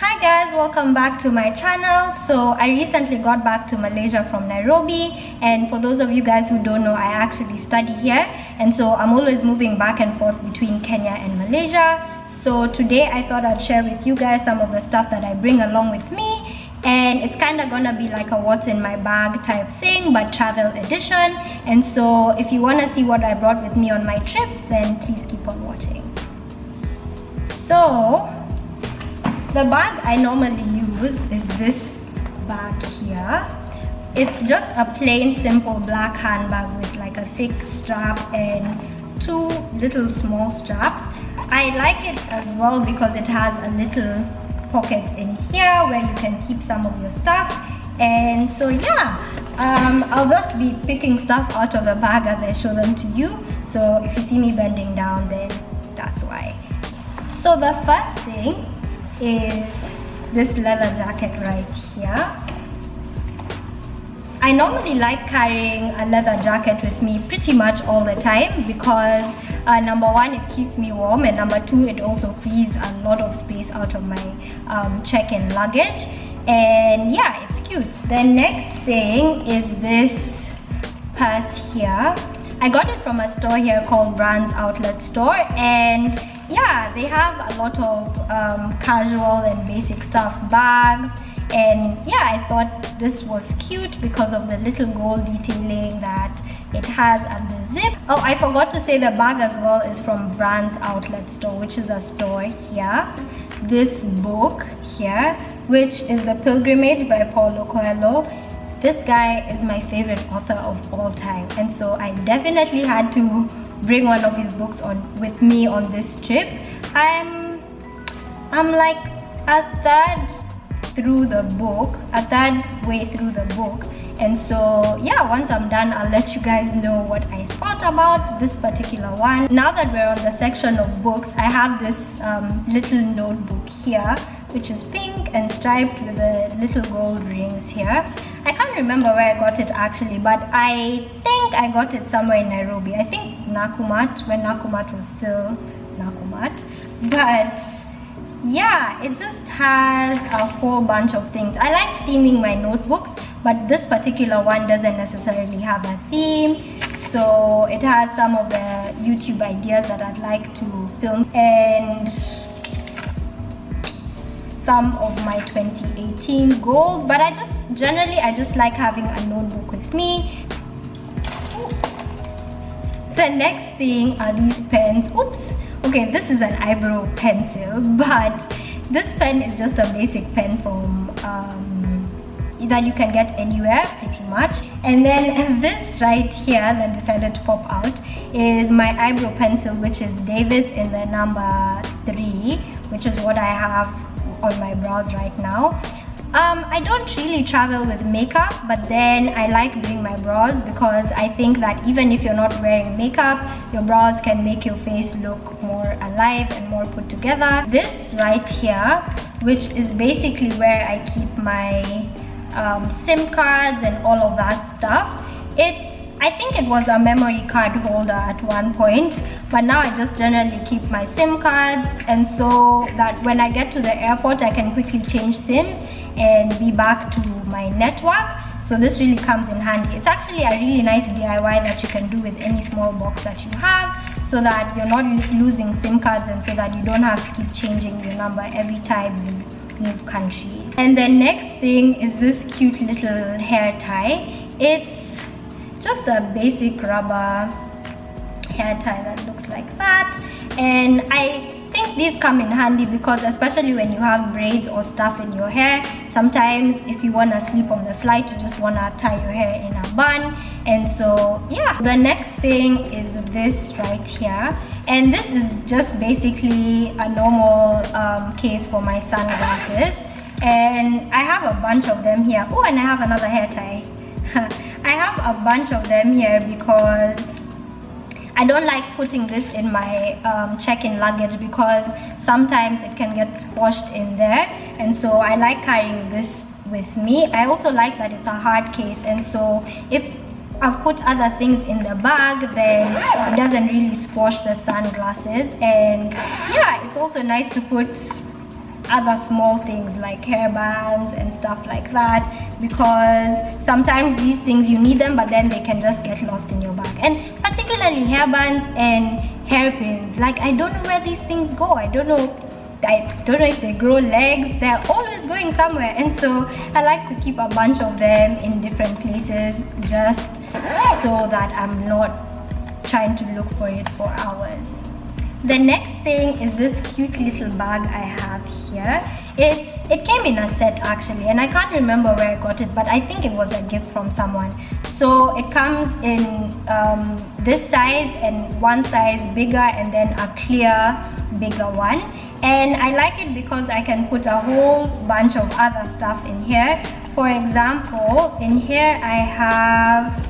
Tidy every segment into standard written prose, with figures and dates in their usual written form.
Hi guys, welcome back to my channel. So I recently got back to Malaysia from Nairobi, and for those of you guys who don't know, I actually study here, and so I'm always moving back and forth between Kenya and Malaysia. So today I thought I'd share with you guys some of the stuff that I bring along with me, and it's kind of gonna be like a what's in my bag type thing, but travel edition. And so if you want to see what I brought with me on my trip, then please keep on watching. So the bag I normally use is this bag here. It's just a plain simple black handbag with like a thick strap and two little small straps. I like it as well because it has a little pocket in here where you can keep some of your stuff. And so yeah, I'll just be picking stuff out of the bag as I show them to you. So if you see me bending down, then that's why. So the first thing is this leather jacket right here. I normally like carrying a leather jacket with me pretty much all the time because number one, it keeps me warm, and number two, it also frees a lot of space out of my check-in luggage. And yeah, it's cute. The next thing is this purse here. I got it from a store here called Brands Outlet Store, and yeah, they have a lot of casual and basic stuff, bags, and yeah, I thought this was cute because of the little gold detailing that it has at the zip. Oh, I forgot to say the bag as well is from Brands Outlet Store, which is a store here. This book here, which is The Pilgrimage by Paulo Coelho. This guy is my favorite author of all time, and so I definitely had to bring one of his books on with me on this trip. I'm like a third way through the book, and so yeah, once I'm done, I'll let you guys know what I thought about this particular one. Now that we're on the section of books, I have this little notebook here, which is pink and striped with the little gold rings here. I can't remember where I got it actually, but I think I got it somewhere in Nairobi. I think Nakumatt, when Nakumatt was still Nakumatt. But yeah, it just has a whole bunch of things. I like theming my notebooks, but this particular one doesn't necessarily have a theme. So it has some of the YouTube ideas that I'd like to film, and some of my 2018 goals. But I just like having a notebook with me. The next thing are these pens. Oops. Okay, this is an eyebrow pencil, but this pen is just a basic pen from that you can get anywhere pretty much. And then this right here that decided to pop out is my eyebrow pencil, which is Davis in the number 3, which is what I have on my brows right now. I don't really travel with makeup, but then I like doing my brows because I think that even if you're not wearing makeup, your brows can make your face look more alive and more put together. This right here, which is basically where I keep my SIM cards and all of that stuff. I think it was a memory card holder at one point, but now I just generally keep my SIM cards, and so that when I get to the airport, I can quickly change SIMs and be back to my network. So this really comes in handy. It's actually a really nice DIY that you can do with any small box that you have, so that you're not losing SIM cards, and so that you don't have to keep changing your number every time you move countries. And the next thing is this cute little hair tie. It's just a basic rubber hair tie that looks like that, and I think these come in handy because especially when you have braids or stuff in your hair, sometimes if you want to sleep on the flight, you just want to tie your hair in a bun. And so yeah, the next thing is this right here, and this is just basically a normal case for my sunglasses, and I have a bunch of them here. Oh, and I have another hair tie. I have a bunch of them here because I don't like putting this in my check-in luggage because sometimes it can get squashed in there, and so I like carrying this with me. I also like that it's a hard case, and so if I've put other things in the bag, then it doesn't really squash the sunglasses. And yeah, it's also nice to put other small things like hairbands and stuff like that, because sometimes these things you need them, but then they can just get lost in your bag. And particularly hairbands and hairpins, like I don't know where these things go. I don't know if they grow legs. They're always going somewhere, and so I like to keep a bunch of them in different places, just so that I'm not trying to look for it for hours. The next thing is this cute little bag I have here. It came in a set actually, and I can't remember where I got it, but I think it was a gift from someone. So it comes in this size and one size bigger, and then a clear bigger one. And I like it because I can put a whole bunch of other stuff in here. For example, in here I have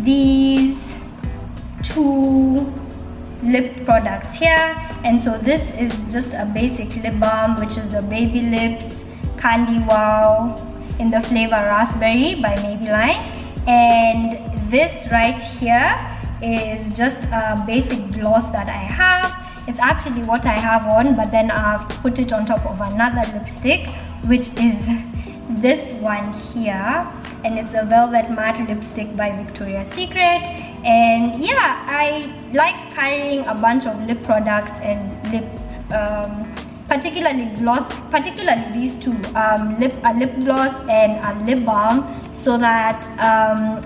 these 2 lip products here, and so this is just a basic lip balm, which is the Baby Lips Candy Wow in the flavor Raspberry by Maybelline. And this right here is just a basic gloss that I have. It's actually what I have on, but then I've put it on top of another lipstick, which is this one here, and it's a Velvet Matte Lipstick by Victoria's Secret. And yeah, I like carrying a bunch of lip products and lip particularly these two, a lip gloss and a lip balm, so that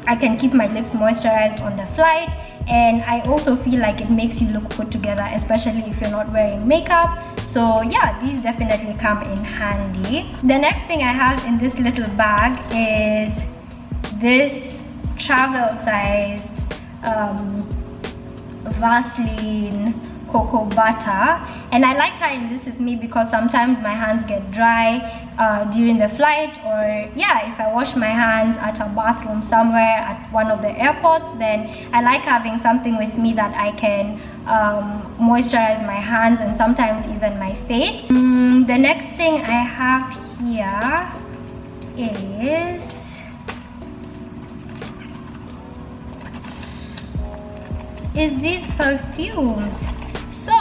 I can keep my lips moisturized on the flight. And I also feel like it makes you look put together, especially if you're not wearing makeup. So yeah, these definitely come in handy. The next thing I have in this little bag is this travel sized Vaseline cocoa butter, and I like carrying this with me because sometimes my hands get dry during the flight, or yeah, if I wash my hands at a bathroom somewhere at one of the airports, then I like having something with me that I can moisturize my hands and sometimes even my face. The next thing I have here is these perfumes. So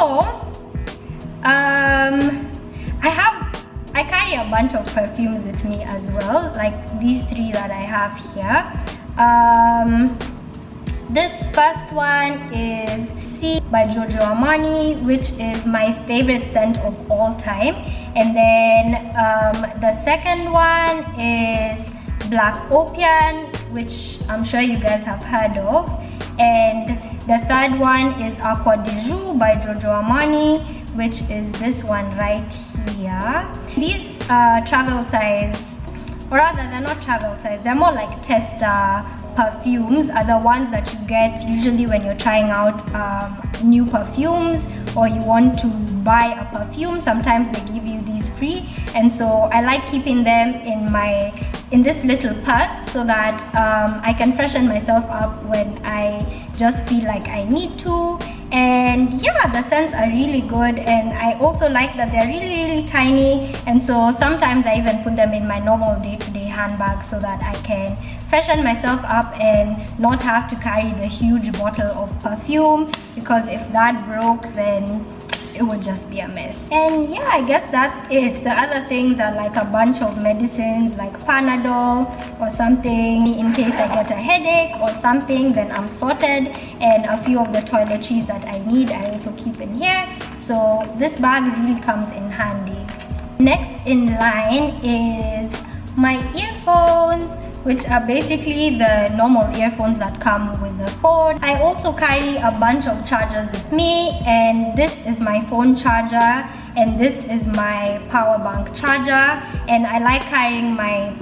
I carry a bunch of perfumes with me as well, like these 3 that I have here. This first one is C by Giorgio Armani, which is my favorite scent of all time. And then the second one is Black Opium, which I'm sure you guys have heard of. And the third one is Aqua de Joux by Giorgio Armani, which is this one right here. These travel size, or rather they're not travel size, they're more like tester perfumes, are the ones that you get usually when you're trying out new perfumes, or you want to buy a perfume. Sometimes they give you these free, and so I like keeping them in this little purse, so that I can freshen myself up when I just feel like I need to. And yeah, the scents are really good, and I also like that they're really tiny, and so sometimes I even put them in my normal day-to-day handbag so that I can freshen myself up and not have to carry the huge bottle of perfume, because if that broke, then it would just be a mess. And yeah, I guess that's it. The other things are like a bunch of medicines like Panadol or something in case I get a headache or something, then I'm sorted. And a few of the toiletries that I need I also keep in here, so this bag really comes in handy. Next in line is my earphones, which are basically the normal earphones that come with the phone. I also carry a bunch of chargers with me, and this is my phone charger, and this is my power bank charger, and I like carrying my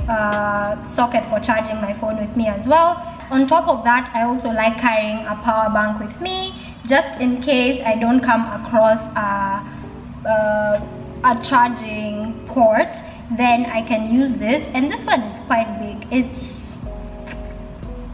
socket for charging my phone with me as well. On top of that, I also like carrying a power bank with me, just in case I don't come across a charging port, then I can use this. And this one is quite big. Its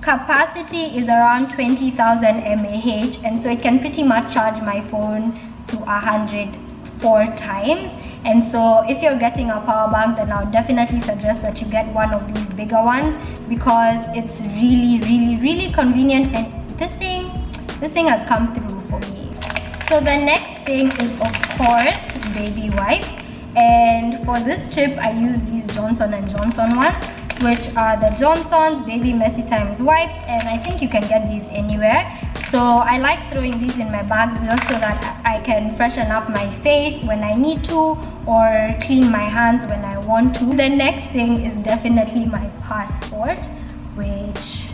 capacity is around 20,000 mAh, and so it can pretty much charge my phone to 104 times. And so if you're getting a power bank, then I would definitely suggest that you get one of these bigger ones, because it's really convenient, and this thing has come through for me. So the next thing is, of course, baby wipes. And for this trip, I used these Johnson & Johnson ones, which are the Johnson's Baby Messy Times wipes, and I think you can get these anywhere. So I like throwing these in my bags just so that I can freshen up my face when I need to, or clean my hands when I want to. The next thing is definitely my passport, which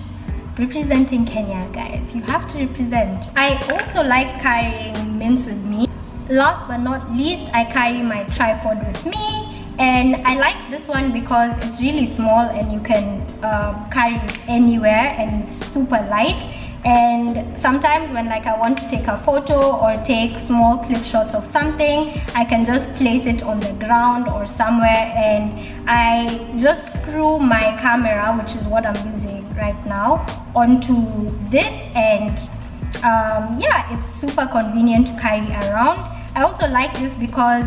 representing Kenya, guys. You have to represent. I also like carrying mints with me. Last but not least, I carry my tripod with me. And I like this one because it's really small and you can carry it anywhere, and it's super light. And sometimes when like I want to take a photo or take small clip shots of something, I can just place it on the ground or somewhere, and I just screw my camera, which is what I'm using right now, onto this, and yeah, it's super convenient to carry around. I also like this because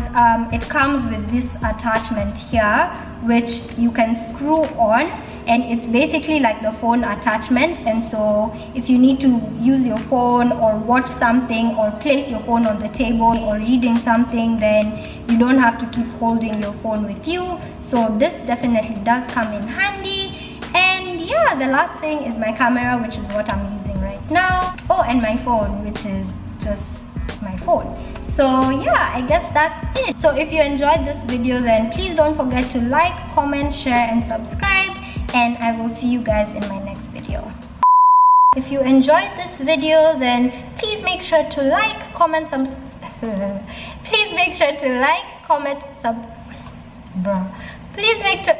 it comes with this attachment here, which you can screw on, and it's basically like the phone attachment. And so if you need to use your phone or watch something or place your phone on the table or reading something, then you don't have to keep holding your phone with you. So this definitely does come in handy. And yeah, the last thing is my camera, which is what I'm using right now. Oh, and my phone, which is just my phone. So yeah, I guess that's it. So if you enjoyed this video, then please don't forget to like, comment, share, and subscribe, and I will see you guys in my next video. If you enjoyed this video, then please make sure to like, comment, please make sure to like, comment, please make sure